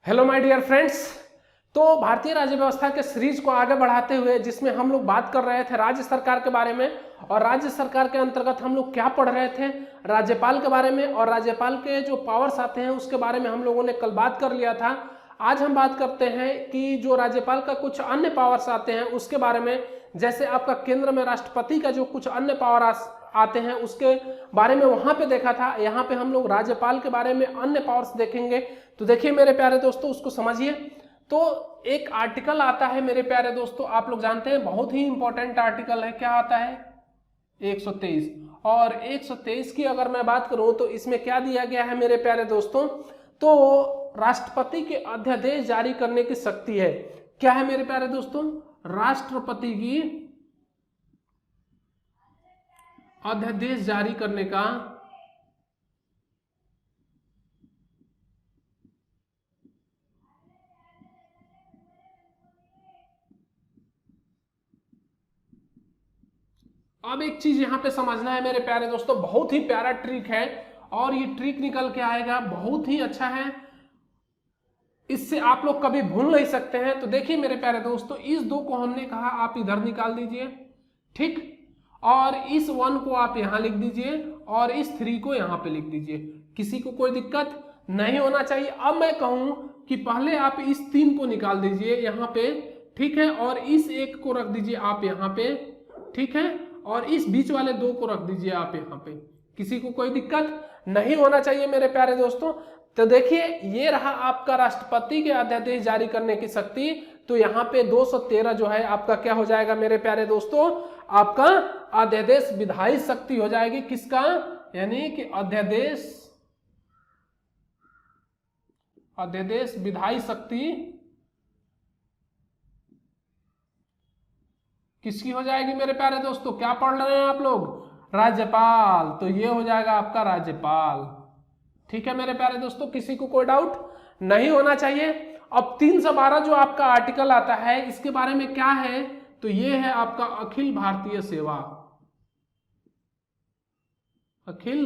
Hello my dear friends. तो भारतीय राज्य व्यवस्था के सीरीज को आगे बढ़ाते हुए जिसमें हम लोग बात कर रहे थे राज्य सरकार के बारे में, और राज्य सरकार के अंतर्गत हम लोग क्या पढ़ रहे थे, राज्यपाल के बारे में, और राज्यपाल के जो पावर्स आते हैं उसके बारे में हम लोगों ने कल बात कर लिया था। आज हम बात करते हैं कि जो राज्यपाल का कुछ अन्य पावर्स आते हैं उसके बारे में, जैसे आपका केंद्र में राष्ट्रपति का जो कुछ अन्य पावर आते हैं उसके बारे में वहां पे देखा था। यहाँ पे हम लोग राज्यपाल के बारे में अन्य पावर्स देखेंगे। तो देखिए मेरे प्यारे दोस्तों, उसको समझिए। तो एक आर्टिकल आता है मेरे प्यारे दोस्तों, आप लोग जानते हैं बहुत ही इंपॉर्टेंट आर्टिकल है। क्या आता है? 123। और 123 की अगर मैं बात करूं तो इसमें क्या दिया गया है मेरे प्यारे दोस्तों, तो राष्ट्रपति के अध्यादेश जारी करने की शक्ति है। क्या है मेरे प्यारे दोस्तों? राष्ट्रपति की अध्यादेश जारी करने का अब एक चीज यहां पे समझना है मेरे प्यारे दोस्तों, बहुत ही प्यारा ट्रिक है और ये ट्रिक निकल के आएगा, बहुत ही अच्छा है, इससे आप लोग कभी भूल नहीं सकते हैं। तो देखिए मेरे प्यारे दोस्तों, इस 2 को हमने कहा आप इधर निकाल दीजिए, ठीक, और इस 1 को आप यहां लिख दीजिए और इस 3 को यहां पे लिख दीजिए। किसी को कोई दिक्कत नहीं होना चाहिए। अब मैं कहूं कि पहले आप इस 3 को निकाल दीजिए यहां पे, ठीक है, और इस 1 को रख दीजिए आप यहां पे, ठीक है, और इस बीच वाले 2 को रख दीजिए आप यहाँ पे। किसी को कोई दिक्कत नहीं होना चाहिए मेरे प्यारे दोस्तों। तो देखिए ये रहा आपका राष्ट्रपति के अध्यादेश जारी करने की शक्ति। तो यहाँ पे 213 जो है आपका क्या हो जाएगा मेरे प्यारे दोस्तों, आपका अध्यादेश विधायी शक्ति हो जाएगी। किसका? यानी कि अध्यादेश विधायी शक्ति किसकी हो जाएगी मेरे प्यारे दोस्तों? क्या पढ़ रहे हैं आप लोग? राज्यपाल। तो ये हो जाएगा आपका राज्यपाल। ठीक है मेरे प्यारे दोस्तों, किसी को कोई डाउट नहीं होना चाहिए। अब 312 जो आपका आर्टिकल आता है इसके बारे में क्या है, तो ये है आपका अखिल भारतीय सेवा। अखिल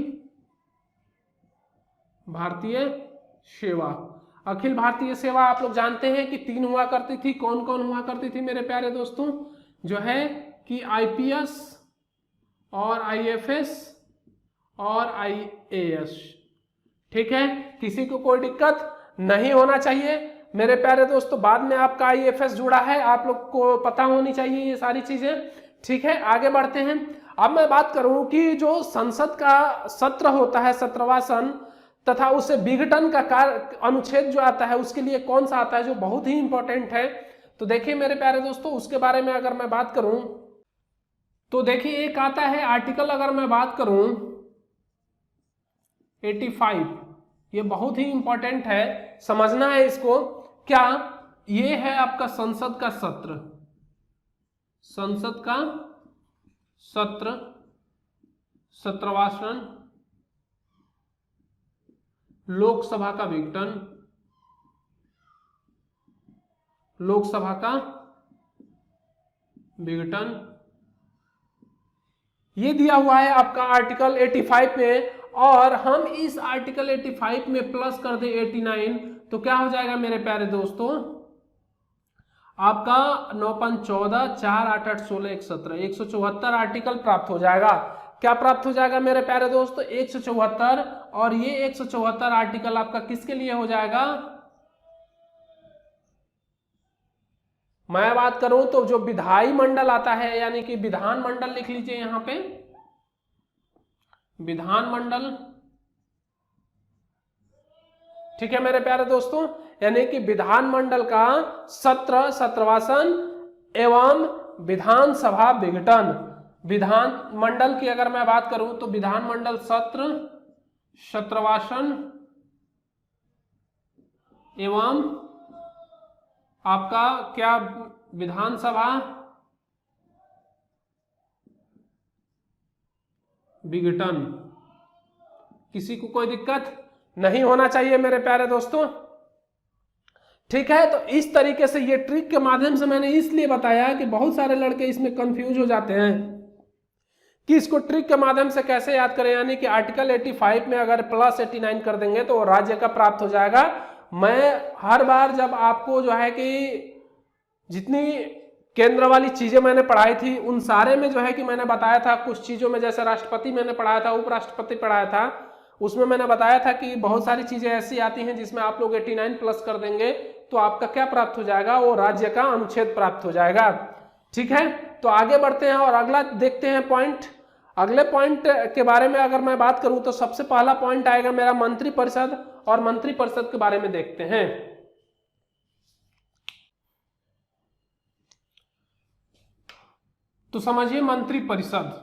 भारतीय सेवा, अखिल भारतीय सेवा आप लोग जानते हैं कि 3 हुआ करती थी। कौन कौन हुआ करती थी मेरे प्यारे दोस्तों? जो है कि आईपीएस और आईएफएस और आईएएस, ठीक है, किसी को कोई दिक्कत नहीं होना चाहिए मेरे प्यारे दोस्तों। बाद में आपका आईएफएस जुड़ा है, आप लोग को पता होनी चाहिए ये सारी चीजें, ठीक है। आगे बढ़ते हैं। अब मैं बात करूं कि जो संसद का सत्र होता है, 17वां सत्र, तथा उसे विघटन का कार्य अनुच्छेद जो आता है उसके लिए कौन सा आता है जो बहुत ही इंपॉर्टेंट है। तो देखिए मेरे प्यारे दोस्तों, उसके बारे में अगर मैं बात करूं तो देखिए एक आता है आर्टिकल, अगर मैं बात करूं 85, ये बहुत ही इंपॉर्टेंट है, समझना है इसको। क्या? ये है आपका संसद का सत्र, संसद का सत्र, 17वां सत्र, लोकसभा का विघटन, लोकसभा का विघटन, ये दिया हुआ है आपका आर्टिकल 85 में। और हम इस आर्टिकल 85 में प्लस कर दे 89, तो क्या हो जाएगा मेरे प्यारे दोस्तों, आपका 9 5 14, 4 8 8 16 1 17, 174 आर्टिकल प्राप्त हो जाएगा। क्या प्राप्त हो जाएगा मेरे प्यारे दोस्तों? 174। और ये 174 आर्टिकल आपका किसके लिए हो जाएगा? मैं बात करूं तो जो विधायी मंडल आता है, यानी कि विधान मंडल लिख लीजिए यहां पे, विधान मंडल, ठीक है मेरे प्यारे दोस्तों, यानी कि विधान मंडल का सत्र, 17वां सत्र एवं विधानसभा विघटन। विधान मंडल की अगर मैं बात करूं तो विधान मंडल सत्र, 17वां सत्र एवं आपका क्या, विधानसभा विघटन। किसी को कोई दिक्कत नहीं होना चाहिए मेरे प्यारे दोस्तों, ठीक है। तो इस तरीके से ये ट्रिक के माध्यम से मैंने इसलिए बताया कि बहुत सारे लड़के इसमें कंफ्यूज हो जाते हैं कि इसको ट्रिक के माध्यम से कैसे याद करें। यानी कि आर्टिकल 85 में अगर प्लस 89 कर देंगे तो राज्य का प्राप्त हो जाएगा मैं हर बार जब आपको जो है कि जितनी केंद्र वाली चीजें मैंने पढ़ाई थी उन सारे में जो है कि मैंने बताया था, कुछ चीजों में जैसे राष्ट्रपति मैंने पढ़ाया था, उपराष्ट्रपति पढ़ाया था, उसमें मैंने बताया था कि बहुत सारी चीजें ऐसी आती हैं जिसमें आप लोग 89 प्लस कर देंगे तो आपका क्या प्राप्त हो जाएगा, वो राज्य का अनुच्छेद प्राप्त हो जाएगा। ठीक है, तो आगे बढ़ते हैं और अगला देखते हैं पॉइंट। अगले पॉइंट के बारे में अगर मैं बात करूं तो सबसे पहला पॉइंट आएगा मेरा मंत्रिपरिषद, और मंत्रिपरिषद के बारे में देखते हैं। तो समझिए मंत्रिपरिषद,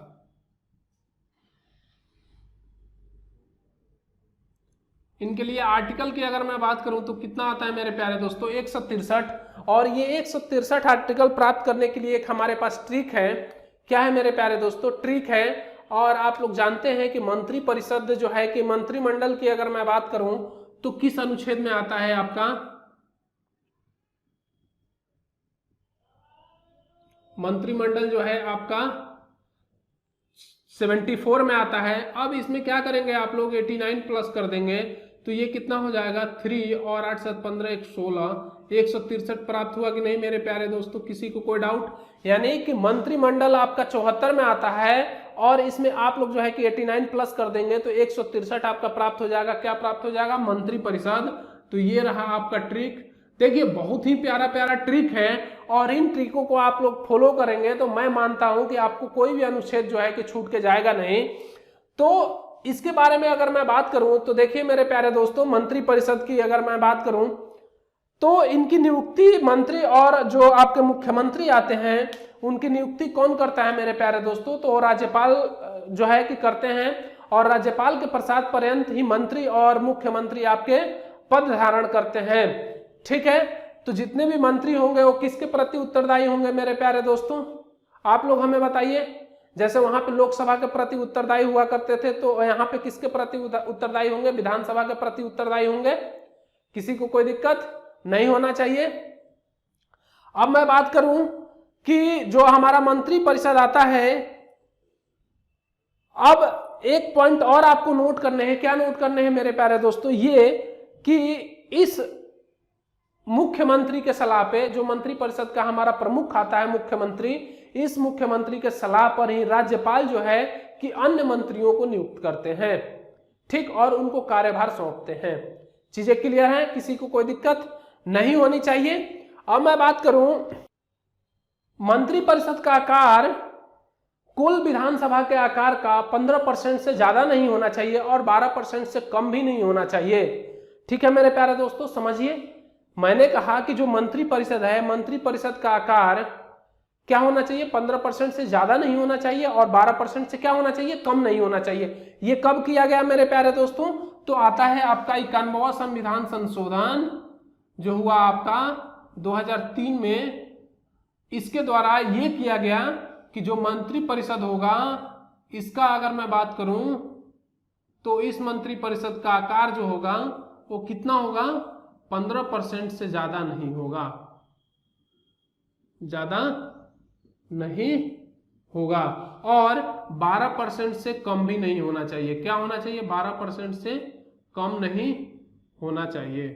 इनके लिए आर्टिकल की अगर मैं बात करूं तो कितना आता है मेरे प्यारे दोस्तों, 163। और ये 163 आर्टिकल प्राप्त करने के लिए एक हमारे पास ट्रिक है। क्या है मेरे प्यारे दोस्तों, ट्रिक है। और आप लोग जानते हैं कि मंत्रिपरिषद जो है कि मंत्रिमंडल की अगर मैं बात करूं तो किस अनुच्छेद में आता है आपका, मंत्रिमंडल जो है आपका 74 में आता है। अब इसमें क्या करेंगे आप लोग, 89 प्लस कर देंगे तो ये कितना हो जाएगा, 3 और 8 7 15 1 16, 163 प्राप्त हुआ कि नहीं मेरे प्यारे दोस्तों, किसी को कोई डाउट? यानी कि मंत्रिमंडल आपका 74 में आता है और इसमें आप लोग जो है कि 89 प्लस कर देंगे तो 163 आपका प्राप्त हो जाएगा। क्या प्राप्त हो जाएगा, मंत्रिपरिषद। तो ये रहा आपका ट्रिक। देखिए बहुत ही प्यारा प्यारा ट्रिक है और इन ट्रिकों को आप लोग फॉलो करेंगे तो मैं मानता हूं कि आपको कोई भी अनुच्छेद जो है कि छूट के जाएगा नहीं। तो इसके बारे में अगर मैं बात करूं तो देखिए मेरे प्यारे दोस्तों, मंत्रिपरिषद की अगर मैं बात करूं तो इनकी नियुक्ति मंत्री और जो आपके मुख्यमंत्री आते हैं उनकी नियुक्ति कौन करता है मेरे प्यारे दोस्तों, तो राज्यपाल जो है कि करते हैं। और राज्यपाल के प्रसाद पर्यंत ही मंत्री और मुख्यमंत्री आपके पद धारण करते हैं। ठीक है, तो जितने भी मंत्री होंगे वो किसके प्रति उत्तरदायी होंगे मेरे प्यारे दोस्तों, आप लोग हमें बताइए। जैसे वहां पे लोकसभा के प्रति उत्तरदायी हुआ करते थे तो यहाँ पे किसके प्रति उत्तरदायी होंगे, विधानसभा के प्रति उत्तरदायी होंगे। किसी को कोई दिक्कत नहीं होना चाहिए। अब मैं बात करूं कि जो हमारा मंत्रिपरिषद आता है, अब एक पॉइंट और आपको नोट करने हैं। क्या नोट करने हैं मेरे प्यारे दोस्तों, ये कि इस मुख्यमंत्री के सलाह पे, जो मंत्रिपरिषद का हमारा प्रमुख आता है मुख्यमंत्री, इस मुख्यमंत्री के सलाह पर ही राज्यपाल जो है कि अन्य मंत्रियों को नियुक्त करते हैं। ठीक, और उनको कार्यभार सौंपते हैं। चीजें क्लियर हैं, किसी को कोई दिक्कत नहीं होनी चाहिए। अब मैं बात करूं, मंत्रिपरिषद का आकार कुल विधानसभा के आकार का 15% से ज्यादा नहीं होना चाहिए और 12% से कम भी नहीं होना चाहिए। ठीक है मेरे प्यारे दोस्तों, समझिए मैंने कहा कि जो मंत्रिपरिषद है, मंत्रिपरिषद का आकार क्या होना चाहिए, 15% से ज्यादा नहीं होना चाहिए और 12% से क्या होना चाहिए, कम नहीं होना चाहिए। ये कब किया गया मेरे प्यारे दोस्तों, तो आता है आपका 91वां संविधान संशोधन जो हुआ आपका 2003 में। इसके द्वारा ये किया गया कि जो मंत्रिपरिषद होगा इसका अगर मैं बात करूं तो इस मंत्रिपरिषद का आकार जो होगा वो कितना होगा, 15% से ज्यादा नहीं होगा, ज्यादा नहीं होगा और 12% से कम भी नहीं होना चाहिए। क्या होना चाहिए, 12% से कम नहीं होना चाहिए।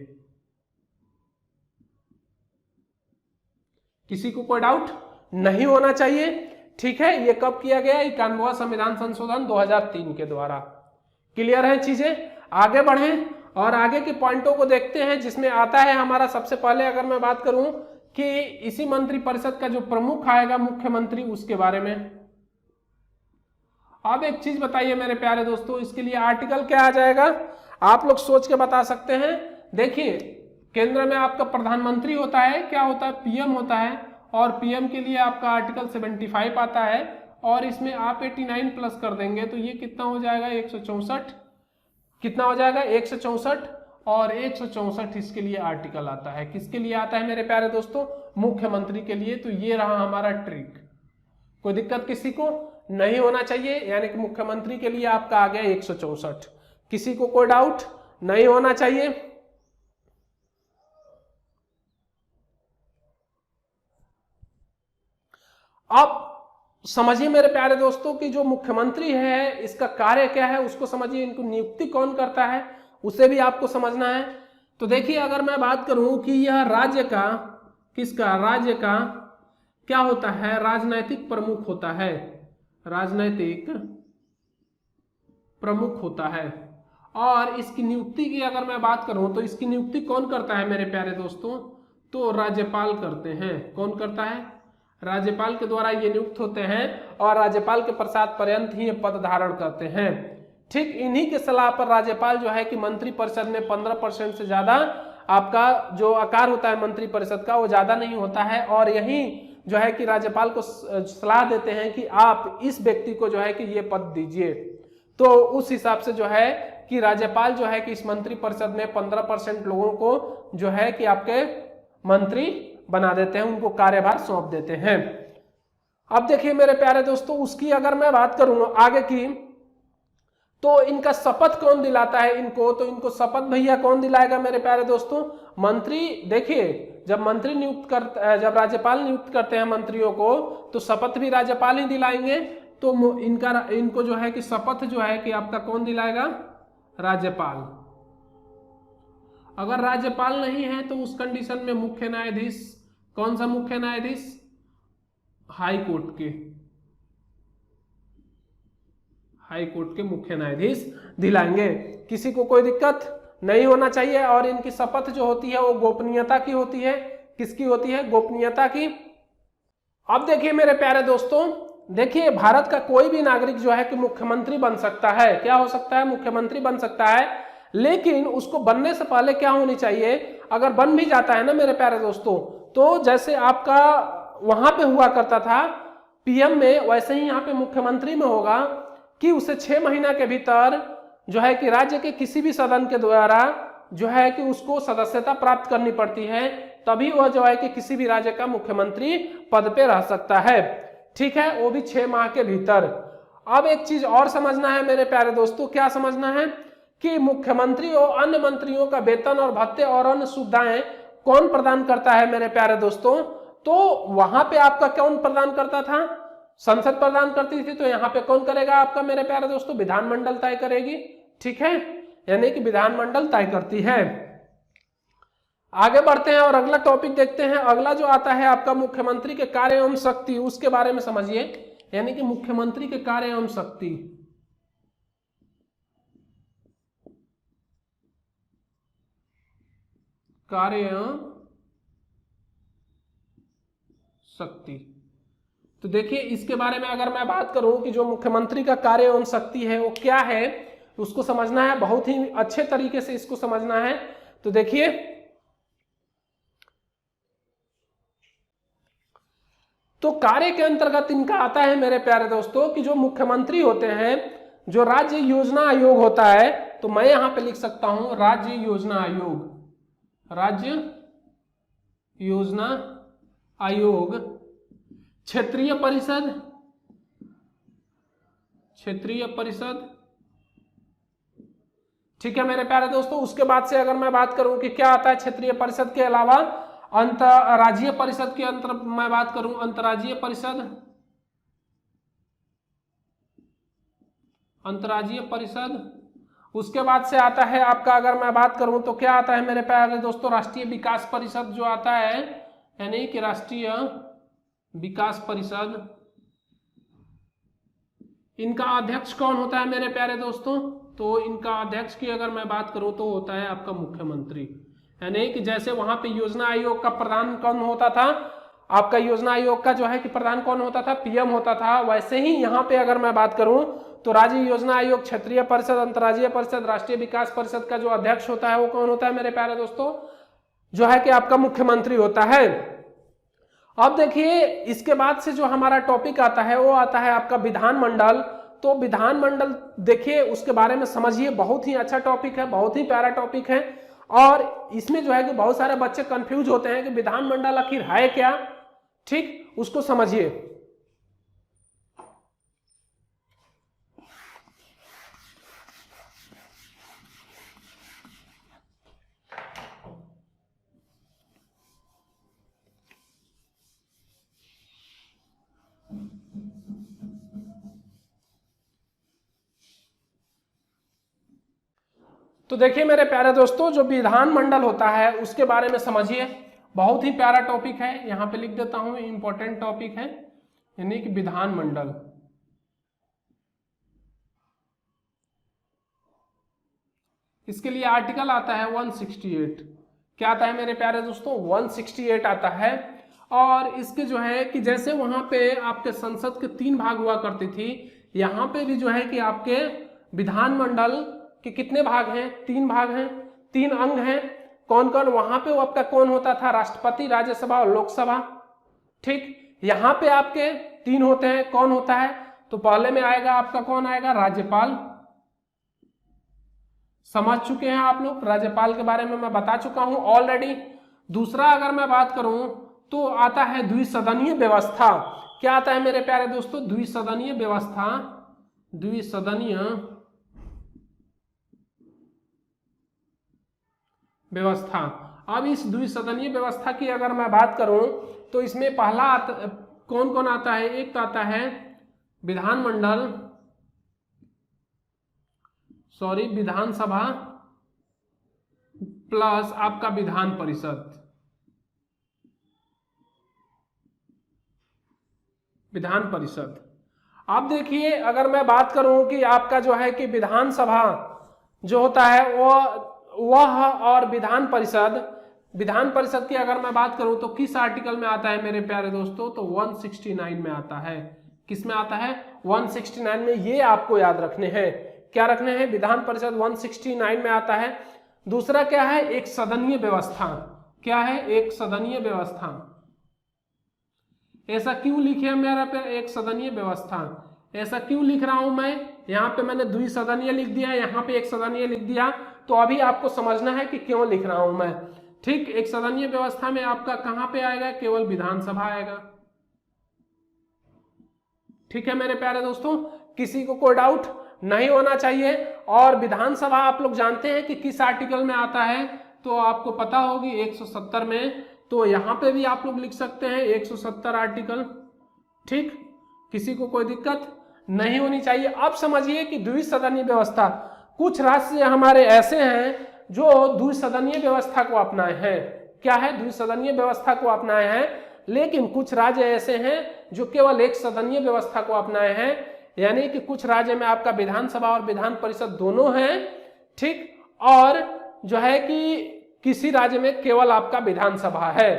किसी को कोई डाउट नहीं होना चाहिए। ठीक है, ये कब किया गया, 91वां संविधान संशोधन 2003 के द्वारा। क्लियर है चीजें, आगे बढ़ें और आगे के पॉइंटों को देखते हैं जिसमें आता है हमारा। सबसे पहले अगर मैं बात करूं कि इसी मंत्रिपरिषद का जो प्रमुख आएगा मुख्यमंत्री, उसके बारे में। अब एक चीज बताइए मेरे प्यारे दोस्तों, इसके लिए आर्टिकल क्या आ जाएगा, आप लोग सोच के बता सकते हैं। देखिए केंद्र में आपका प्रधानमंत्री होता है, क्या होता है, पीएम होता है, और पीएम के लिए आपका आर्टिकल 75 आता है और इसमें आप 89 प्लस कर देंगे तो ये कितना हो जाएगा, 164। कितना हो जाएगा, 164 और 164 इसके लिए आर्टिकल आता है। किसके लिए आता है मेरे प्यारे दोस्तों, मुख्यमंत्री के लिए। तो ये रहा हमारा ट्रिक, कोई दिक्कत किसी को नहीं होना चाहिए। यानी कि मुख्यमंत्री के लिए आपका आ गया 164, किसी को कोई डाउट नहीं होना चाहिए। अब समझिए मेरे प्यारे दोस्तों कि जो मुख्यमंत्री है इसका कार्य क्या है उसको समझिए, इनको नियुक्ति कौन करता है उसे भी आपको समझना है। तो देखिए अगर मैं बात करूं कि यह राज्य का, किसका, राज्य का क्या होता है, राजनैतिक प्रमुख होता है, राजनैतिक प्रमुख होता है। और इसकी नियुक्ति की अगर मैं बात करूं तो इसकी नियुक्ति कौन करता है मेरे प्यारे दोस्तों, तो राज्यपाल करते हैं। कौन करता है, राज्यपाल के द्वारा ये नियुक्त होते हैं और राज्यपाल के प्रसाद पर्यंत ही ये पद धारण करते हैं। ठीक इन्हीं के सलाह पर राज्यपाल जो है कि मंत्री परिषद में 15% से ज्यादा आपका जो आकार होता है मंत्री परिषद का वो ज्यादा नहीं होता है, और यही जो है कि राज्यपाल को सलाह देते हैं कि आप इस व्यक्ति को जो है कि ये पद दीजिए। तो उस हिसाब से जो है कि राज्यपाल जो है कि इस मंत्री परिषद में 15% लोगों को जो है कि आपके मंत्री बना देते हैं, उनको कार्यभार सौंप देते हैं। अब देखिए मेरे प्यारे दोस्तों, उसकी अगर मैं बात करूं आगे की, तो इनका शपथ कौन दिलाता है इनको, तो इनको शपथ भैया कौन दिलाएगा मेरे प्यारे दोस्तों, मंत्री। देखिए जब राज्यपाल नियुक्त करते हैं मंत्रियों को तो शपथ भी राज्यपाल ही दिलाएंगे। तो इनको जो है कि शपथ जो है कि आपका कौन दिलाएगा, राज्यपाल। अगर राज्यपाल नहीं है तो उस कंडीशन में मुख्य न्यायाधीश, कौन सा मुख्य न्यायाधीश, हाई कोर्ट के मुख्य न्यायाधीश दिलाएंगे। किसी को कोई दिक्कत नहीं होना चाहिए। और इनकी शपथ जो होती है वो गोपनीयता की होती है। किसकी होती है, गोपनीयता की। अब देखिए मेरे प्यारे दोस्तों, देखिए भारत का कोई भी नागरिक जो है कि मुख्यमंत्री बन सकता है। क्या हो सकता है, मुख्यमंत्री बन सकता है। लेकिन उसको बनने से पहले क्या होनी चाहिए, अगर बन भी जाता है ना मेरे प्यारे दोस्तों, तो जैसे आपका वहां पे हुआ करता था पीएम में, वैसे ही यहाँ पे मुख्यमंत्री में होगा कि उसे 6 महीना के भीतर जो है कि राज्य के किसी भी सदन के द्वारा जो है कि उसको सदस्यता प्राप्त करनी पड़ती है, तभी वह जो है कि किसी भी राज्य का मुख्यमंत्री पद पे रह सकता है। ठीक है, वो भी 6 माह के भीतर। अब एक चीज और समझना है मेरे प्यारे दोस्तों, क्या समझना है कि मुख्यमंत्री और अन्य मंत्रियों का वेतन और भत्ते और अन्य सुविधाएं कौन प्रदान करता है मेरे प्यारे दोस्तों, तो वहां पे आपका कौन प्रदान करता था, संसद प्रदान करती थी। तो यहाँ पे कौन करेगा आपका मेरे प्यारे दोस्तों, विधानमंडल तय करेगी। ठीक है, यानी कि विधानमंडल तय करती है। आगे बढ़ते हैं और अगला टॉपिक देखते हैं। अगला जो आता है आपका मुख्यमंत्री के कार्य एवं शक्ति, उसके बारे में समझिए। यानी कि मुख्यमंत्री के कार्य एवं शक्ति, कार्य एवं शक्ति। तो देखिए इसके बारे में अगर मैं बात करूं कि जो मुख्यमंत्री का कार्य एवं शक्ति है वो क्या है, उसको समझना है, बहुत ही अच्छे तरीके से इसको समझना है। तो देखिए तो कार्य के अंतर्गत इनका आता है मेरे प्यारे दोस्तों कि जो मुख्यमंत्री होते हैं, जो राज्य योजना आयोग होता है, तो मैं यहां पे लिख सकता हूं राज्य योजना आयोग, राज्य योजना आयोग, क्षेत्रीय परिषद, क्षेत्रीय परिषद। ठीक है मेरे प्यारे दोस्तों, उसके बाद से अगर मैं बात करूं कि क्या आता है क्षेत्रीय परिषद के अलावा, अंतर्राज्यीय परिषद के अंतर मैं बात करूं, अंतर्राज्यीय परिषद, अंतर्राज्यीय परिषद। उसके बाद से आता है आपका, अगर मैं बात करूं तो क्या आता है मेरे प्यारे दोस्तों, राष्ट्रीय विकास परिषद जो आता है, यानी कि राष्ट्रीय विकास परिषद। इनका अध्यक्ष कौन होता है मेरे प्यारे दोस्तों, तो इनका अध्यक्ष की अगर मैं बात करूं तो होता है आपका मुख्यमंत्री। यानी कि जैसे वहां पे योजना आयोग का प्रधान कौन होता था, आपका योजना आयोग का जो है कि प्रधान कौन होता था, पीएम होता था, वैसे ही यहाँ पे अगर मैं बात करूं तो राज्य योजना आयोग, क्षेत्रीय परिषद, अंतर्राज्यीय परिषद, राष्ट्रीय विकास परिषद का जो अध्यक्ष होता है वो कौन होता है मेरे प्यारे दोस्तों, जो है कि आपका मुख्यमंत्री होता है। अब देखिए इसके बाद से जो हमारा टॉपिक आता है वो आता है आपका विधानमंडल। तो विधानमंडल देखिए उसके बारे में समझिए, बहुत ही अच्छा टॉपिक है, बहुत ही प्यारा टॉपिक है। और इसमें जो है कि बहुत सारे बच्चे कंफ्यूज होते हैं कि विधानमंडल आखिर है क्या। ठीक, उसको समझिए। तो तो देखिए मेरे प्यारे दोस्तों, जो विधानमंडल होता है उसके बारे में समझिए। बहुत ही प्यारा टॉपिक है, यहाँ पे लिख देता हूं, इंपॉर्टेंट टॉपिक है, यानी कि विधानमंडल। इसके लिए आर्टिकल आता है 168। क्या आता है मेरे प्यारे दोस्तों? 168 आता है। और इसके जो है कि जैसे वहां पे आपके संसद के 3 भाग हुआ करती थी, यहाँ पे भी जो है कि आपके विधानमंडल के कितने भाग हैं? 3 भाग हैं, 3 अंग हैं। कौन कौन? वहां पे वो आपका कौन होता था? राष्ट्रपति, राज्यसभा और लोकसभा। ठीक, यहाँ पे आपके 3 होते हैं। कौन होता है? तो पहले में आएगा आपका, कौन आएगा? राज्यपाल। समझ चुके हैं आप लोग, राज्यपाल के बारे में मैं बता चुका हूं ऑलरेडी। दूसरा अगर मैं बात करूं तो आता है द्विसदनीय व्यवस्था। क्या आता है मेरे प्यारे दोस्तों? द्विसदनीय व्यवस्था। द्विसदनीय व्यवस्था। अब इस द्विसदनीय व्यवस्था की अगर मैं बात करूं तो इसमें पहला कौन कौन आता है? एक तो आता है विधानमंडल, सॉरी विधानसभा प्लस आपका विधान परिषद। विधान परिषद। अब देखिए अगर मैं बात करूं कि आपका जो है कि विधानसभा जो होता है वह और विधान परिषद की अगर मैं बात करूं तो किस आर्टिकल में आता है मेरे प्यारे दोस्तों? तो 169 में आता है। किस में आता है? 169 में। ये आपको याद रखने हैं। क्या रखने हैं? विधान परिषद 169 में आता है। दूसरा क्या है? एक सदनीय व्यवस्था। क्या है? एक सदनीय व्यवस्था। ऐसा क्यों लिखे मेरा पे एक सदनीय व्यवस्था? ऐसा क्यों लिख रहा हूं मैं? यहाँ पे मैंने द्विसदनीय लिख दिया, यहाँ पे एक सदनीय लिख दिया, तो अभी आपको समझना है कि क्यों लिख रहा हूं मैं। ठीक, एक सदनीय व्यवस्था में आपका कहां पे आएगा? केवल विधानसभा आएगा। ठीक है मेरे प्यारे दोस्तों, किसी को कोई डाउट नहीं होना चाहिए। और विधानसभा आप लोग जानते हैं कि किस आर्टिकल में आता है? तो आपको पता होगी 170 में। तो यहां पे भी आप लोग लिख सकते हैं 170 आर्टिकल। ठीक, किसी को कोई दिक्कत नहीं होनी चाहिए। अब समझिए कि द्विसदनीय व्यवस्था, कुछ राज्य हमारे ऐसे हैं जो द्विसदनीय व्यवस्था को अपनाए हैं। क्या है? द्विसदनीय व्यवस्था को अपनाए हैं। लेकिन कुछ राज्य ऐसे हैं जो केवल एक सदनीय व्यवस्था को अपनाए हैं, यानी कि कुछ राज्य में आपका विधानसभा और विधान परिषद दोनों हैं। ठीक, और जो है कि किसी राज्य में केवल आपका विधानसभा है।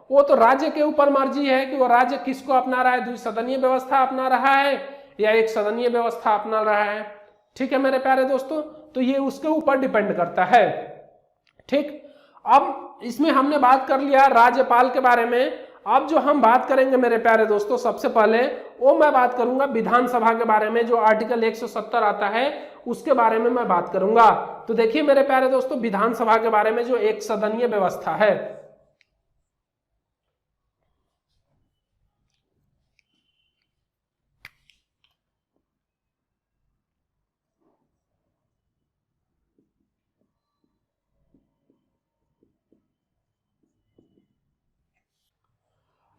वो तो राज्य के ऊपर मर्जी है कि वो राज्य किसको अपना रहा है, द्विसदनीय व्यवस्था अपना रहा है या एक सदनीय व्यवस्था अपना रहा है। ठीक है मेरे प्यारे दोस्तों, तो ये उसके ऊपर डिपेंड करता है। ठीक, अब इसमें हमने बात कर लिया राज्यपाल के बारे में। अब जो हम बात करेंगे मेरे प्यारे दोस्तों, सबसे पहले वो मैं बात करूंगा विधानसभा के बारे में। जो आर्टिकल 170 आता है उसके बारे में मैं बात करूंगा। तो देखिए मेरे प्यारे दोस्तों, विधानसभा के बारे में जो एक सदनीय व्यवस्था है,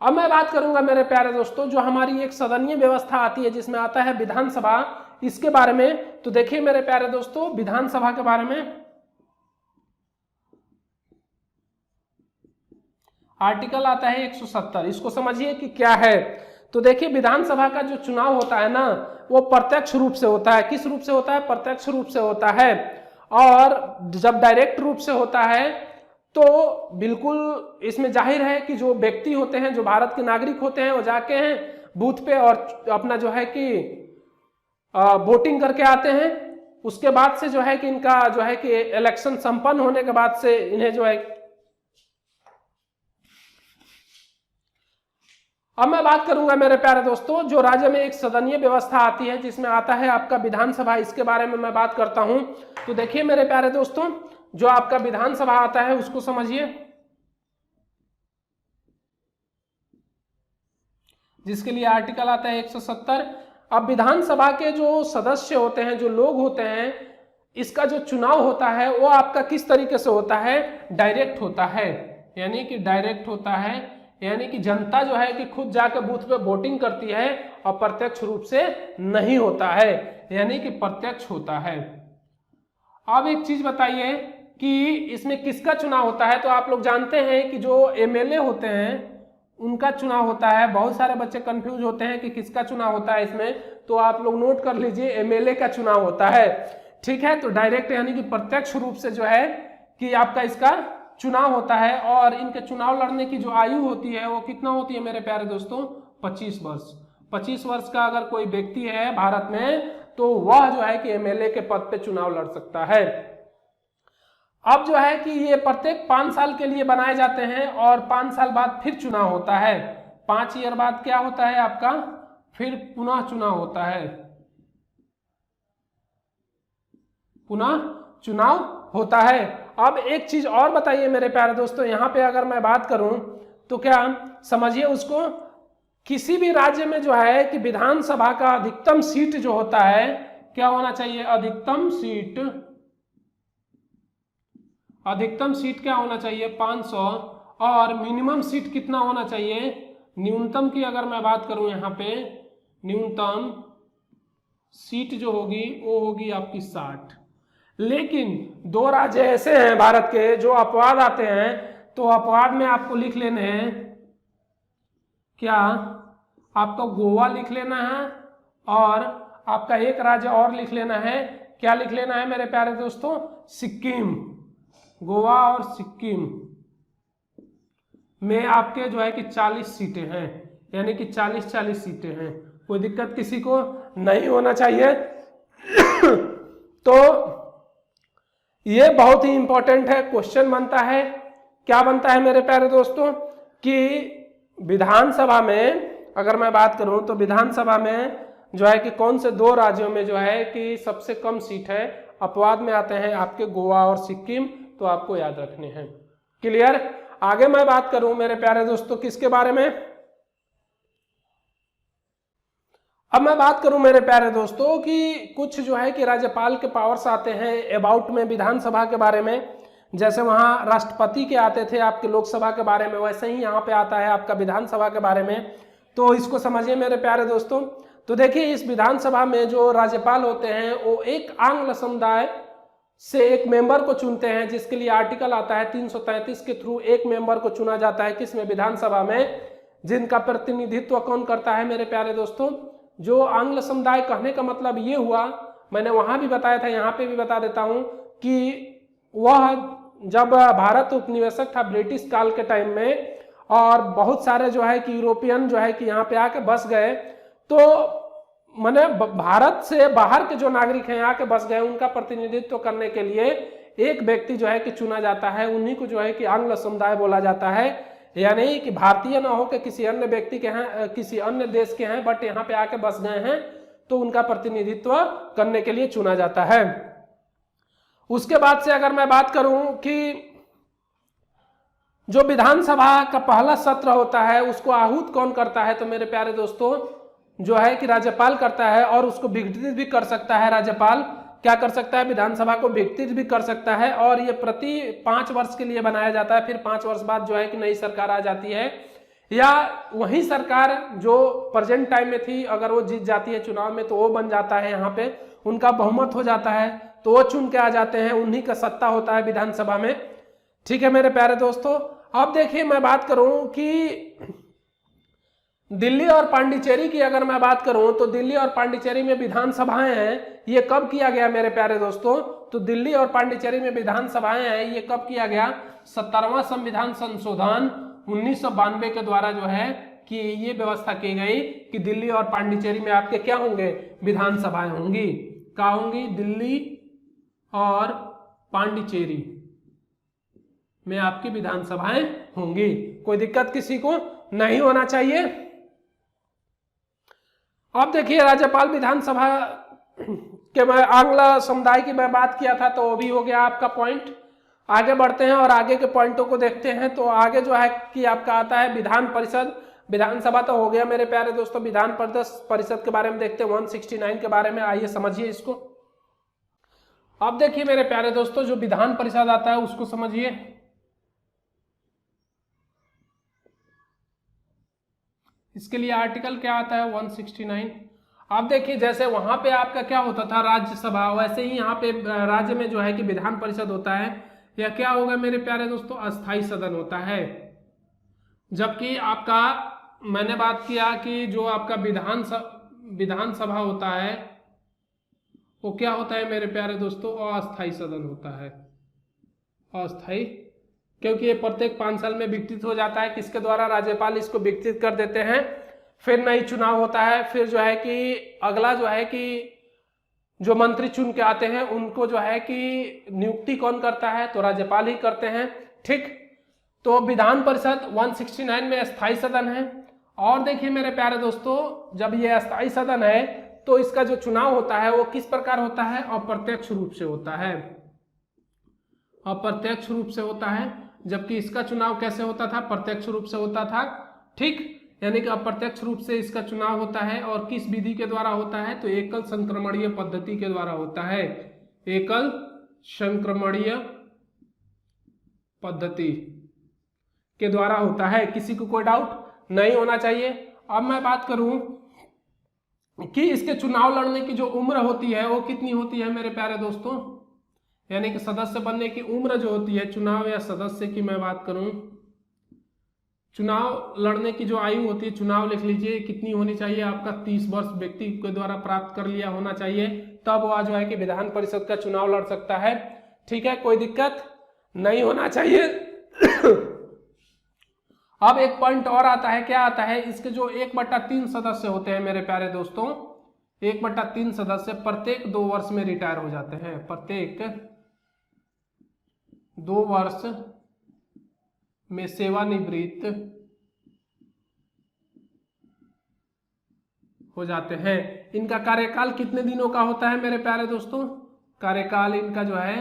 अब मैं बात करूंगा मेरे प्यारे दोस्तों जो हमारी एक सदनीय व्यवस्था आती है जिसमें आता है विधानसभा, इसके बारे में। तो देखिए मेरे प्यारे दोस्तों, विधानसभा के बारे में आर्टिकल आता है 170। इसको समझिए कि क्या है। तो देखिए विधानसभा का जो चुनाव होता है ना, वो प्रत्यक्ष रूप से होता है। किस रूप से होता है? प्रत्यक्ष रूप से होता है। और जब डायरेक्ट रूप से होता है तो बिल्कुल इसमें जाहिर है कि जो व्यक्ति होते हैं, जो भारत के नागरिक होते हैं, वो जाके हैं बूथ पे और अपना जो है कि वोटिंग करके आते हैं। उसके बाद से जो है कि इनका जो है कि इलेक्शन संपन्न होने के बाद से इन्हें जो है, अब मैं बात करूंगा मेरे प्यारे दोस्तों जो राज्य में एक सदनीय व्यवस्था आती है जिसमें आता है आपका विधानसभा, इसके बारे में मैं बात करता हूं। तो देखिए मेरे प्यारे दोस्तों, जो आपका विधानसभा आता है उसको समझिए, जिसके लिए आर्टिकल आता है 170। अब विधानसभा के जो सदस्य होते हैं, जो लोग होते हैं, इसका जो चुनाव होता है वो आपका किस तरीके से होता है? डायरेक्ट होता है। यानी कि डायरेक्ट होता है, यानी कि जनता जो है कि खुद जाकर बूथ पे वोटिंग करती है और प्रत्यक्ष रूप से नहीं होता है, यानी कि प्रत्यक्ष होता है। अब एक चीज बताइए कि इसमें किसका चुनाव होता है। तो आप लोग जानते हैं कि जो एमएलए होते हैं उनका चुनाव होता है। बहुत सारे बच्चे कंफ्यूज होते हैं कि किसका चुनाव होता है इसमें, तो आप लोग नोट कर लीजिए, एमएलए का चुनाव होता है। ठीक है, तो डायरेक्ट यानी कि प्रत्यक्ष रूप से जो है कि आपका इसका चुनाव होता है। और इनके चुनाव लड़ने की जो आयु होती है वो कितना होती है मेरे प्यारे दोस्तों, 25 वर्ष। 25 वर्ष का अगर कोई व्यक्ति है भारत में तो वह जो है कि एमएलए के पद पे चुनाव लड़ सकता है। अब जो है कि ये प्रत्येक 5 साल के लिए बनाए जाते हैं और 5 साल बाद फिर चुनाव होता है। 5 ईयर बाद क्या होता है आपका, फिर पुनः चुनाव होता है, पुनः चुनाव होता है। अब एक चीज और बताइए मेरे प्यारे दोस्तों, यहां पे अगर मैं बात करूं तो क्या समझिए उसको, किसी भी राज्य में जो है कि विधानसभा का अधिकतम सीट जो होता है क्या होना चाहिए, अधिकतम सीट, अधिकतम सीट क्या होना चाहिए 500, और मिनिमम सीट कितना होना चाहिए, न्यूनतम की अगर मैं बात करूं यहाँ पे न्यूनतम सीट जो होगी वो होगी आपकी 60। लेकिन 2 राज्य ऐसे हैं भारत के जो अपवाद आते हैं, तो अपवाद में आपको लिख लेने हैं क्या, आपको गोवा लिख लेना है और आपका एक राज्य और लिख लेना है, क्या लिख लेना है मेरे प्यारे दोस्तों, सिक्किम। गोवा और सिक्किम में आपके जो है कि 40 सीटें हैं, यानी कि 40-40 सीटें हैं। कोई दिक्कत किसी को नहीं होना चाहिए। तो ये बहुत ही इंपॉर्टेंट है, क्वेश्चन बनता है, क्या बनता है मेरे प्यारे दोस्तों कि विधानसभा में अगर मैं बात करूं तो विधानसभा में जो है कि कौन से 2 राज्यों में जो है कि सबसे कम सीट है, अपवाद में आते हैं आपके गोवा और सिक्किम, तो आपको याद रखने हैं। क्लियर। आगे मैं बात करूं मेरे प्यारे दोस्तों किसके बारे में, अब मैं बात करूं मेरे प्यारे दोस्तों कि कुछ जो है कि राज्यपाल के पावर्स आते हैं अबाउट में विधानसभा के बारे में। जैसे वहां राष्ट्रपति के आते थे आपके लोकसभा के बारे में, वैसे ही यहाँ पे आता है आपका विधानसभा के बारे में। तो इसको समझिए मेरे प्यारे दोस्तों। तो देखिए इस विधानसभा में जो राज्यपाल होते हैं वो एक आंग्ल समुदाय से एक मेंबर को चुनते हैं, जिसके लिए आर्टिकल आता है 333 के थ्रू एक मेंबर को चुना जाता है किसमें, विधानसभा में, जिनका प्रतिनिधित्व कौन करता है मेरे प्यारे दोस्तों, जो आंग्ल समुदाय। कहने का मतलब ये हुआ, मैंने वहां भी बताया था यहाँ पे भी बता देता हूं कि वह जब भारत उपनिवेशक था ब्रिटिश काल के टाइम में और बहुत सारे जो है कि यूरोपियन जो है कि यहाँ पे आके बस गए, तो माने भारत से बाहर के जो नागरिक हैं यहाँ के बस गए, उनका प्रतिनिधित्व करने के लिए एक व्यक्ति जो है कि चुना जाता है, उन्हीं को जो है कि आंग्ल समुदाय बोला जाता है। यानी कि भारतीय ना हो कि किसी अन्य व्यक्ति के हैं, किसी अन्य देश के हैं, बट यहाँ पे आके बस गए हैं, तो उनका प्रतिनिधित्व करने के लिए चुना जाता है। उसके बाद से अगर मैं बात करूं कि जो विधानसभा का पहला सत्र होता है उसको आहूत कौन करता है, तो मेरे प्यारे दोस्तों जो है कि राज्यपाल करता है, और उसको विघटित भी कर सकता है राज्यपाल। क्या कर सकता है, विधानसभा को विघटित भी कर सकता है। और ये प्रति 5 वर्ष के लिए बनाया जाता है, फिर 5 वर्ष बाद जो है कि नई सरकार आ जाती है, या वही सरकार जो प्रेजेंट टाइम में थी अगर वो जीत जाती है चुनाव में तो वो बन जाता है, यहाँ पे उनका बहुमत हो जाता है तो वो चुन के आ जाते हैं, उन्हीं का सत्ता होता है विधानसभा में। ठीक है मेरे प्यारे दोस्तों। अब देखिए मैं बात करूं कि दिल्ली और पांडिचेरी की अगर मैं बात करूं तो दिल्ली और पांडिचेरी में विधानसभाएं हैं, ये कब किया गया मेरे प्यारे दोस्तों, तो दिल्ली और पांडिचेरी में विधानसभाएं हैं, ये कब किया गया, 17वां संविधान संशोधन 1992 के द्वारा जो है कि ये व्यवस्था की गई कि दिल्ली और पांडिचेरी में आपके क्या होंगे, विधानसभाएं होंगी। क्या होंगी, दिल्ली और पांडिचेरी में आपकी विधानसभाएं होंगी। कोई दिक्कत किसी को नहीं होना चाहिए। अब देखिए राज्यपाल विधानसभा के मैं आंग्ल समुदाय की मैं बात किया था तो वो भी हो गया आपका पॉइंट। आगे बढ़ते हैं और आगे के पॉइंटों को देखते हैं। तो आगे जो है कि आपका आता है विधान परिषद। विधानसभा तो हो गया मेरे प्यारे दोस्तों, विधान परिषद के बारे में देखते हैं 169 के बारे में, आइए समझिए इसको। अब देखिए मेरे प्यारे दोस्तों जो विधान परिषद आता है उसको समझिए। इसके लिए आर्टिकल क्या आता है 169। अब देखिए जैसे वहां पे आपका क्या होता था राज्यसभा, वैसे ही यहाँ पे राज्य में जो है कि विधान परिषद होता है, या क्या होगा मेरे प्यारे दोस्तों, अस्थाई सदन होता है। जबकि आपका मैंने बात किया कि जो आपका विधानसभा होता है वो क्या होता है मेरे प्यारे दोस्तों, अस्थाई सदन होता है, अस्थाई, क्योंकि ये प्रत्येक 5 साल में विकसित हो जाता है। किसके द्वारा, राज्यपाल इसको विकसित कर देते हैं। फिर नई चुनाव होता है, फिर जो है कि अगला जो है कि जो मंत्री चुन के आते हैं उनको जो है कि नियुक्ति कौन करता है, तो राज्यपाल ही करते हैं। ठीक, तो विधान परिषद 169 में अस्थाई सदन है। और देखिए मेरे प्यारे दोस्तों, जब ये अस्थाई सदन है तो इसका जो चुनाव होता है वो किस प्रकार होता है, अप्रत्यक्ष रूप से होता है, अप्रत्यक्ष रूप से होता है। जबकि इसका चुनाव कैसे होता था, प्रत्यक्ष रूप से होता था। ठीक, यानी कि अप्रत्यक्ष रूप से इसका चुनाव होता है। और किस विधि के द्वारा होता है, तो एकल संक्रमणीय पद्धति के द्वारा होता है, एकल संक्रमणीय पद्धति के द्वारा होता है। किसी को कोई डाउट नहीं होना चाहिए। अब मैं बात करूं कि इसके चुनाव लड़ने की जो उम्र होती है वो कितनी होती है मेरे प्यारे दोस्तों, यानी कि सदस्य बनने की उम्र जो होती है चुनाव या सदस्य की मैं बात करूं, चुनाव लड़ने की जो आयु होती है, चुनाव लिख लीजिए कितनी होनी चाहिए, आपका 30 वर्ष व्यक्ति के द्वारा प्राप्त कर लिया होना चाहिए, तब वह जो है कि विधान परिषद का चुनाव लड़ सकता है। ठीक है, कोई दिक्कत नहीं होना चाहिए। अब एक पॉइंट और आता है, क्या आता है, इसके जो 1/3 सदस्य होते हैं मेरे प्यारे दोस्तों, 1/3 सदस्य प्रत्येक 2 वर्ष में रिटायर हो जाते हैं, प्रत्येक 2 वर्ष में सेवानिवृत्त हो जाते हैं। इनका कार्यकाल कितने दिनों का होता है मेरे प्यारे दोस्तों, कार्यकाल इनका जो है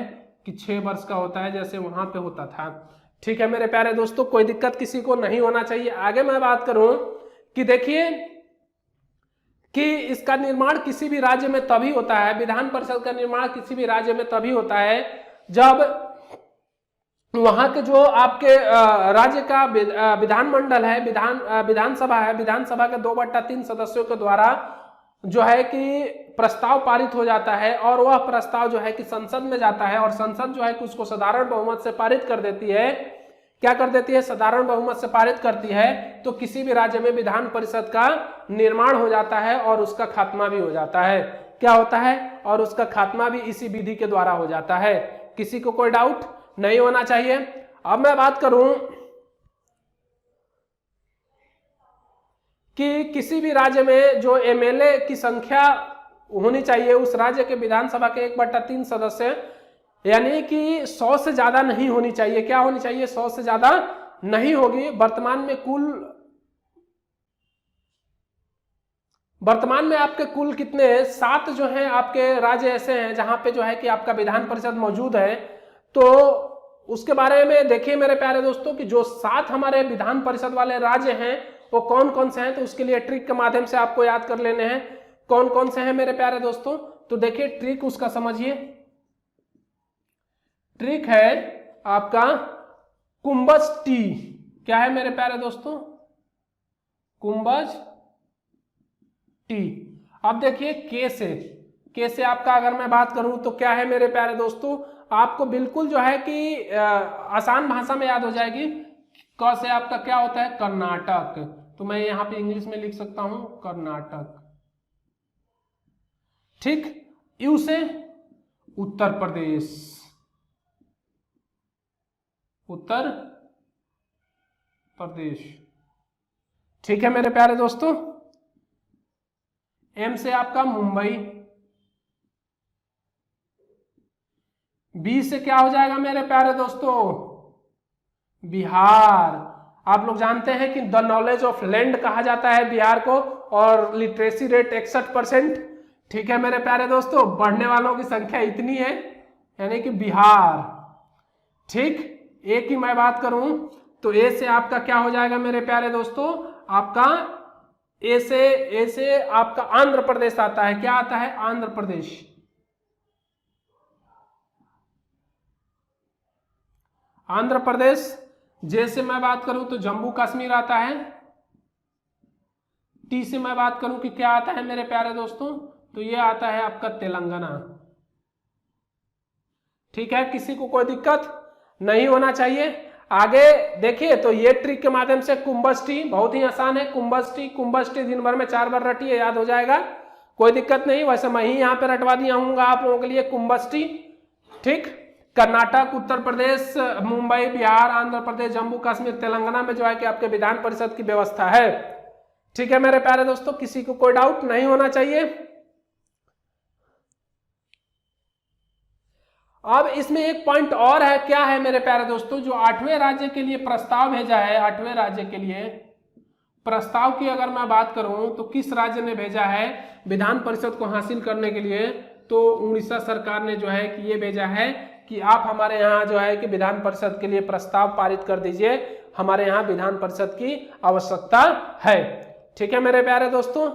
कि 6 वर्ष का होता है, जैसे वहां पे होता था। ठीक है मेरे प्यारे दोस्तों, कोई दिक्कत किसी को नहीं होना चाहिए। आगे मैं बात करूं कि देखिए कि इसका निर्माण किसी भी राज्य में तभी होता है, विधान परिषद का निर्माण किसी भी राज्य में तभी होता है जब वहां के जो आपके राज्य का विधानमंडल है, विधानसभा है, विधानसभा के 2/3 सदस्यों के द्वारा जो है कि प्रस्ताव पारित हो जाता है, और वह प्रस्ताव जो है कि संसद में जाता है, और संसद जो है कि उसको साधारण बहुमत से पारित कर देती है। क्या कर देती है, साधारण बहुमत से पारित करती है। तो किसी भी राज्य में विधान परिषद का निर्माण हो जाता है और उसका खात्मा भी हो जाता है। क्या होता है, और उसका खात्मा भी इसी विधि के द्वारा हो जाता है। किसी को कोई डाउट नहीं होना चाहिए। अब मैं बात करूं कि किसी भी राज्य में जो एमएलए की संख्या होनी चाहिए, उस राज्य के विधानसभा के 1/3 सदस्य, यानी कि 100 से ज्यादा नहीं होनी चाहिए। क्या होनी चाहिए, 100 से ज्यादा नहीं होगी। वर्तमान में आपके कुल कितने 7 जो हैं आपके राज्य ऐसे हैं जहां पे जो है कि आपका विधान परिषद मौजूद है। तो उसके बारे में देखिए मेरे प्यारे दोस्तों कि जो 7 हमारे विधान परिषद वाले राज्य हैं वो कौन कौन से हैं, तो उसके लिए ट्रिक के माध्यम से आपको याद कर लेने हैं कौन कौन से हैं मेरे प्यारे दोस्तों। तो देखिए ट्रिक उसका समझिए, ट्रिक है आपका कुंभज टी। क्या है मेरे प्यारे दोस्तों, कुंभज टी। अब देखिए के से आपका अगर मैं बात करूं तो क्या है मेरे प्यारे दोस्तों, आपको बिल्कुल जो है कि आसान भाषा में याद हो जाएगी। क से आपका क्या होता है, कर्नाटक। तो मैं यहां पे इंग्लिश में लिख सकता हूं कर्नाटक। ठीक, यू से उत्तर प्रदेश, उत्तर प्रदेश। ठीक है मेरे प्यारे दोस्तों। एम से आपका मुंबई। बी से क्या हो जाएगा मेरे प्यारे दोस्तों, बिहार। आप लोग जानते हैं कि द नॉलेज ऑफ लैंड कहा जाता है बिहार को, और लिटरेसी रेट 61%। ठीक है मेरे प्यारे दोस्तों, पढ़ने वालों की संख्या इतनी है, यानी कि बिहार। ठीक, ए की मैं बात करूं तो ए से आपका क्या हो जाएगा मेरे प्यारे दोस्तों, आपका ए से आपका आंध्र प्रदेश आता है। क्या आता है, आंध्र प्रदेश। आंध्र प्रदेश। जे से मैं बात करूं तो जम्मू कश्मीर आता है। टी से मैं बात करूं कि क्या आता है मेरे प्यारे दोस्तों, तो ये आता है आपका तेलंगाना। ठीक है, किसी को कोई दिक्कत नहीं होना चाहिए। आगे देखिए, तो ये ट्रिक के माध्यम से कुंभस टी बहुत ही आसान है। कुंभस टी दिन भर में 4 बार रटिए, याद हो जाएगा, कोई दिक्कत नहीं। वैसे मैं ही यहाँ पे रटवा दिया हूँ आप लोगों के लिए कुंभस टी। ठीक, कर्नाटक, उत्तर प्रदेश, मुंबई, बिहार, आंध्र प्रदेश, जम्मू कश्मीर, तेलंगाना में जो है कि आपके विधान परिषद की व्यवस्था है। ठीक है मेरे प्यारे दोस्तों, किसी को कोई डाउट नहीं होना चाहिए। अब इसमें एक पॉइंट और है, क्या है मेरे प्यारे दोस्तों, जो 8वें राज्य के लिए प्रस्ताव भेजा है, 8वें राज्य के लिए प्रस्ताव की अगर मैं बात करूं तो किस राज्य ने भेजा है विधान परिषद को हासिल करने के लिए, तो उड़ीसा सरकार ने जो है कि ये भेजा है कि आप हमारे यहाँ जो है कि विधान परिषद के लिए प्रस्ताव पारित कर दीजिए, हमारे यहाँ विधान परिषद की आवश्यकता है। ठीक है मेरे प्यारे दोस्तों,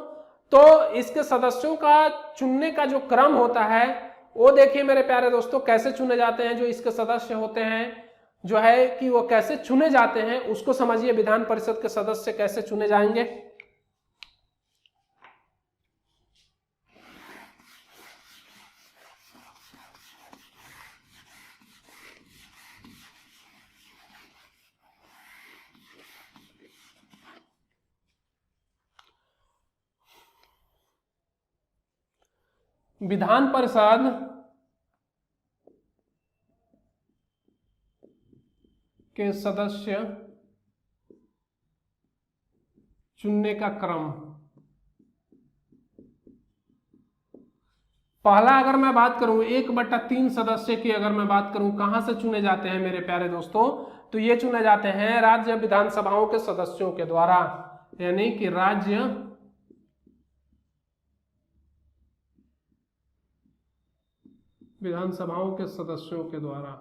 तो इसके सदस्यों का चुनने का जो क्रम होता है वो देखिए मेरे प्यारे दोस्तों, कैसे चुने जाते हैं, जो इसके सदस्य होते हैं जो है कि वो कैसे चुने जाते हैं उसको समझिए। विधान परिषद के सदस्य कैसे चुने जाएंगे, विधान परिषद के सदस्य चुनने का क्रम। पहला अगर मैं बात करूं 1/3 सदस्य की, अगर मैं बात करूं कहां से चुने जाते हैं मेरे प्यारे दोस्तों, तो ये चुने जाते हैं राज्य विधानसभाओं के सदस्यों के द्वारा, यानी कि राज्य विधानसभाओं के सदस्यों के द्वारा।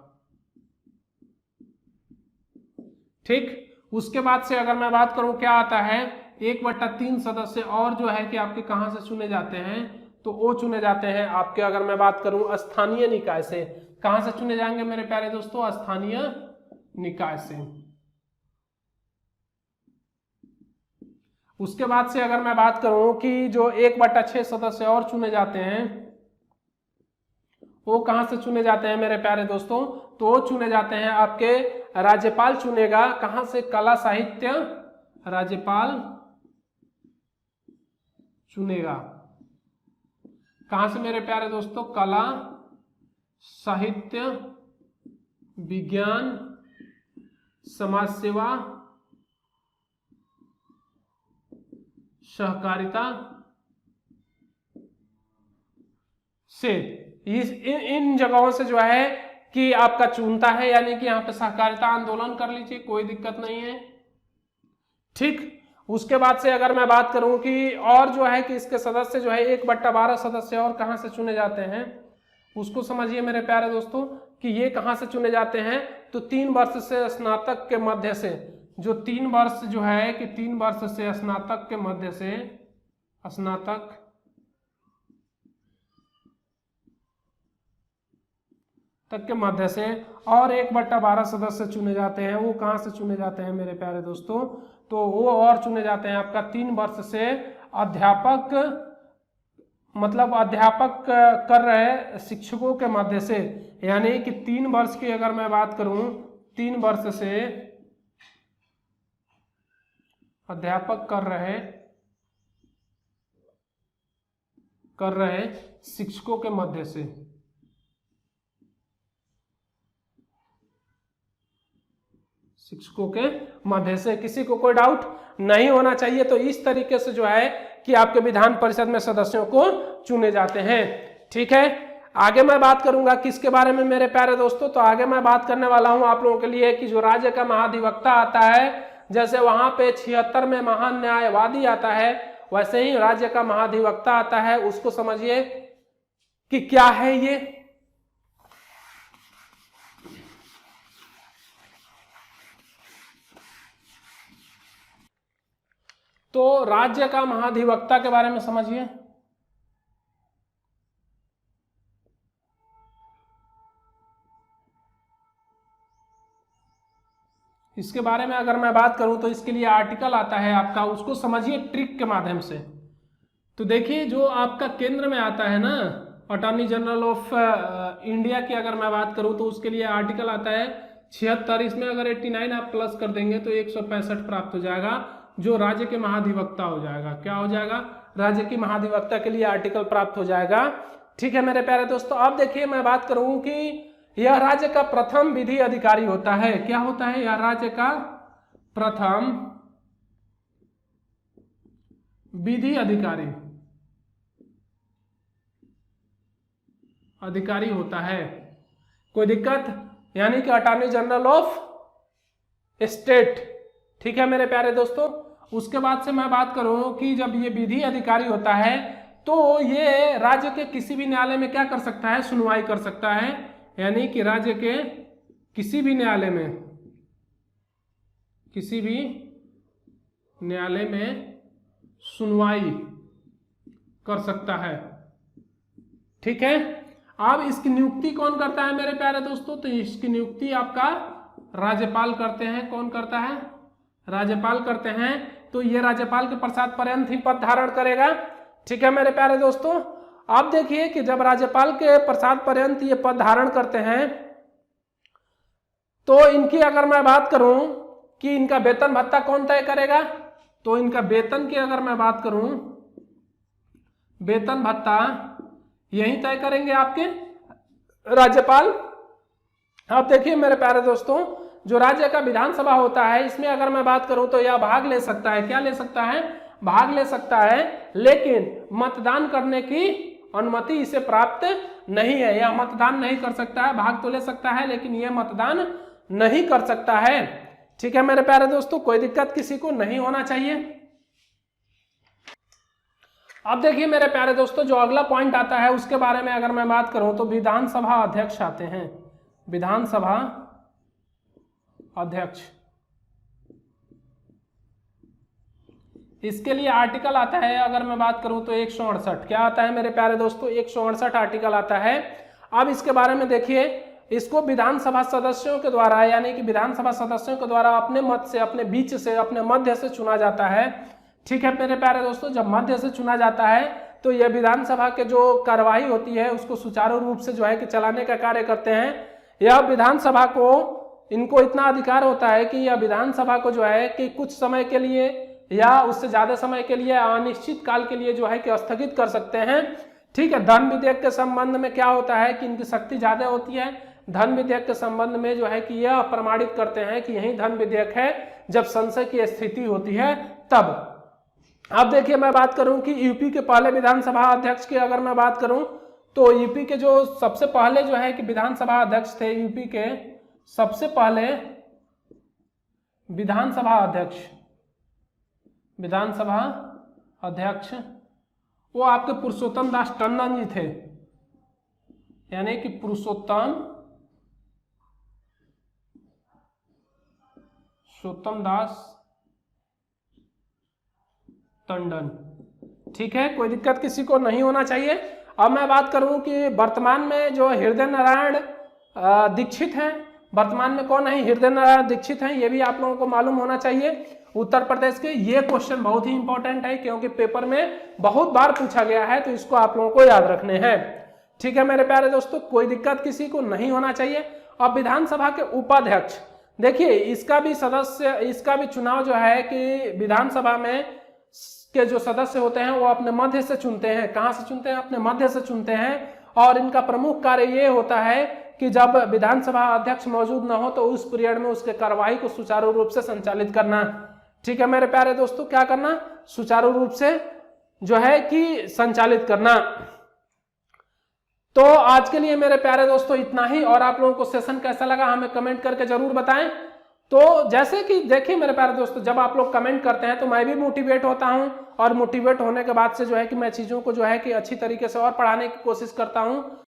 ठीक, उसके बाद से अगर मैं बात करूं क्या आता है, 1/3 सदस्य और जो है कि आपके कहां से चुने जाते हैं, तो वो चुने जाते हैं आपके, अगर मैं बात करूं स्थानीय निकाय से। कहां से चुने जाएंगे मेरे प्यारे दोस्तों, स्थानीय निकाय से। उसके बाद से अगर मैं बात करूं कि जो 1/6 सदस्य और चुने जाते हैं, वो कहां से चुने जाते हैं मेरे प्यारे दोस्तों, तो वो चुने जाते हैं आपके, राज्यपाल चुनेगा कहां से, कला साहित्य, राज्यपाल चुनेगा कहां से मेरे प्यारे दोस्तों, कला साहित्य, विज्ञान, समाज सेवा, सहकारिता से। इन जगहों से जो है कि आपका चुनता है, यानी कि यहाँ पे सहकारिता आंदोलन कर लीजिए, कोई दिक्कत नहीं है। ठीक, उसके बाद से अगर मैं बात करूं कि और जो है कि इसके सदस्य जो है 1/12 सदस्य और कहां से चुने जाते हैं, उसको समझिए मेरे प्यारे दोस्तों कि ये कहां से चुने जाते हैं, तो 3 वर्ष से स्नातक के मध्य से, जो 3 वर्ष जो है कि 3 वर्ष से स्नातक के मध्य से, स्नातक तक के मध्य से, और 1/12 सदस्य चुने जाते हैं। वो कहां से चुने जाते हैं मेरे प्यारे दोस्तों, तो वो और चुने जाते हैं आपका 3 वर्ष से अध्यापक, मतलब अध्यापक कर रहे शिक्षकों के मध्य से, यानी कि 3 वर्ष की अगर मैं बात करूं, 3 वर्ष से अध्यापक कर रहे शिक्षकों के मध्य से। शिक्षकों के मध्य से, किसी को कोई डाउट नहीं होना चाहिए। तो इस तरीके से जो है कि आपके विधान परिषद में सदस्यों को चुने जाते हैं। ठीक है, आगे मैं बात करूंगा किसके बारे में मेरे प्यारे दोस्तों, तो आगे मैं बात करने वाला हूं आप लोगों के लिए कि जो राज्य का महाधिवक्ता आता है, जैसे वहां पे 76 में महान न्यायवादी आता है, वैसे ही राज्य का महाधिवक्ता आता है। उसको समझिए कि क्या है ये, तो राज्य का महाधिवक्ता के बारे में समझिए। इसके बारे में अगर मैं बात करूं तो इसके लिए आर्टिकल आता है आपका, उसको समझिए ट्रिक के माध्यम से। तो देखिए जो आपका केंद्र में आता है ना अटॉर्नी जनरल ऑफ इंडिया की अगर मैं बात करूं तो उसके लिए आर्टिकल आता है 76। इसमें अगर 89 आप प्लस कर देंगे तो 165 प्राप्त हो जाएगा, जो राज्य के महाधिवक्ता हो जाएगा। क्या हो जाएगा? राज्य की महाधिवक्ता के लिए आर्टिकल प्राप्त हो जाएगा। ठीक है मेरे प्यारे दोस्तों, अब देखिए मैं बात करूं कि यह राज्य का प्रथम विधि अधिकारी होता है। क्या होता है? यह राज्य का प्रथम विधि अधिकारी होता है। कोई दिक्कत? यानी कि अटॉर्नी जनरल ऑफ स्टेट। ठीक है मेरे प्यारे दोस्तों, उसके बाद से मैं बात करूं कि जब ये विधि अधिकारी होता है तो ये राज्य के किसी भी न्यायालय में क्या कर सकता है? सुनवाई कर सकता है। यानी कि राज्य के किसी भी न्यायालय में सुनवाई कर सकता है। ठीक है, अब इसकी नियुक्ति कौन करता है मेरे प्यारे दोस्तों? तो इसकी नियुक्ति आपका राज्यपाल करते हैं। कौन करता है? राज्यपाल करते हैं। तो ये राज्यपाल के प्रसाद पर्यंत ही पद धारण करेगा। ठीक है मेरे प्यारे दोस्तों, आप देखिए कि जब राज्यपाल के प्रसाद पर्यंत ये पद धारण करते हैं तो इनकी अगर मैं बात करूं कि इनका वेतन भत्ता कौन तय करेगा, तो इनका वेतन की अगर मैं बात करूं, वेतन भत्ता यही तय करेंगे आपके राज्यपाल। अब देखिए मेरे प्यारे दोस्तों, जो राज्य का विधानसभा होता है इसमें अगर मैं बात करूं तो यह भाग ले सकता है। क्या ले सकता है? भाग ले सकता है, लेकिन मतदान करने की अनुमति इसे प्राप्त नहीं है। यह मतदान नहीं कर सकता है। भाग तो ले सकता है लेकिन यह मतदान नहीं कर सकता है। ठीक है मेरे प्यारे दोस्तों, कोई दिक्कत किसी को नहीं होना चाहिए। अब देखिए मेरे प्यारे दोस्तों, जो अगला पॉइंट आता है उसके बारे में अगर मैं बात करूं तो विधानसभा अध्यक्ष आते हैं। विधानसभा अध्यक्ष, इसके लिए आर्टिकल आता है अगर मैं बात करूं तो 168। क्या आता है मेरे प्यारे दोस्तों? 168 आर्टिकल आता है। अब इसके बारे में देखिए, इसको विधानसभा सदस्यों के द्वारा, यानी कि विधानसभा सदस्यों के द्वारा अपने मत से, अपने बीच से, अपने मध्य से चुना जाता है। ठीक है मेरे प्यारे दोस्तों, जब मध्य से चुना जाता है तो यह विधानसभा के जो कार्यवाही होती है उसको सुचारू रूप से जो है कि चलाने का कार्य करते हैं। यह विधानसभा को, इनको इतना अधिकार होता है कि यह विधानसभा को जो है कि कुछ समय के लिए या उससे ज्यादा समय के लिए, अनिश्चित काल के लिए जो है कि स्थगित कर सकते हैं। ठीक है, धन विधेयक के संबंध में क्या होता है कि इनकी शक्ति ज्यादा होती है। धन विधेयक के संबंध में जो है कि यह प्रमाणित करते हैं कि यही धन विधेयक है जब संशय की स्थिति होती है तब। अब देखिए मैं बात करूं कि यूपी के पहले विधानसभा अध्यक्ष की अगर मैं बात करूं तो यूपी के जो सबसे पहले जो है कि विधानसभा अध्यक्ष थे, यूपी के सबसे पहले विधानसभा अध्यक्ष वो आपके पुरुषोत्तम दास टंडन जी थे। यानी कि पुरुषोत्तम दास टंडन। ठीक है, कोई दिक्कत किसी को नहीं होना चाहिए। अब मैं बात करूं कि वर्तमान में जो हृदय नारायण दीक्षित हैं, वर्तमान में कौन है? हृदय नारायण दीक्षित हैं। ये भी आप लोगों को मालूम होना चाहिए, उत्तर प्रदेश के। ये क्वेश्चन बहुत ही इंपॉर्टेंट है क्योंकि पेपर में बहुत बार पूछा गया है, तो इसको आप लोगों को याद रखने हैं। ठीक है मेरे प्यारे दोस्तों, कोई दिक्कत किसी को नहीं होना चाहिए। अब विधानसभा के उपाध्यक्ष, देखिए इसका भी चुनाव जो है कि विधानसभा में के जो सदस्य होते हैं वो अपने मध्य से चुनते हैं। कहां से चुनते हैं? अपने मध्य से चुनते हैं। और इनका प्रमुख कार्य ये होता है कि जब विधानसभा अध्यक्ष मौजूद न हो तो उस पीरियड में उसके कार्यवाही को सुचारू रूप से संचालित करना। ठीक है मेरे प्यारे दोस्तों, क्या करना? सुचारू रूप से जो है कि संचालित करना। तो आज के लिए मेरे प्यारे दोस्तों इतना ही। और आप लोगों को सेशन कैसा लगा हमें कमेंट करके जरूर बताएं। तो जैसे कि देखिए मेरे प्यारे दोस्तों, जब आप लोग कमेंट करते हैं तो मैं भी मोटिवेट होता हूं, और मोटिवेट होने के बाद से जो है कि मैं चीज़ों को जो है कि अच्छी तरीके से और पढ़ाने की कोशिश करता हूं।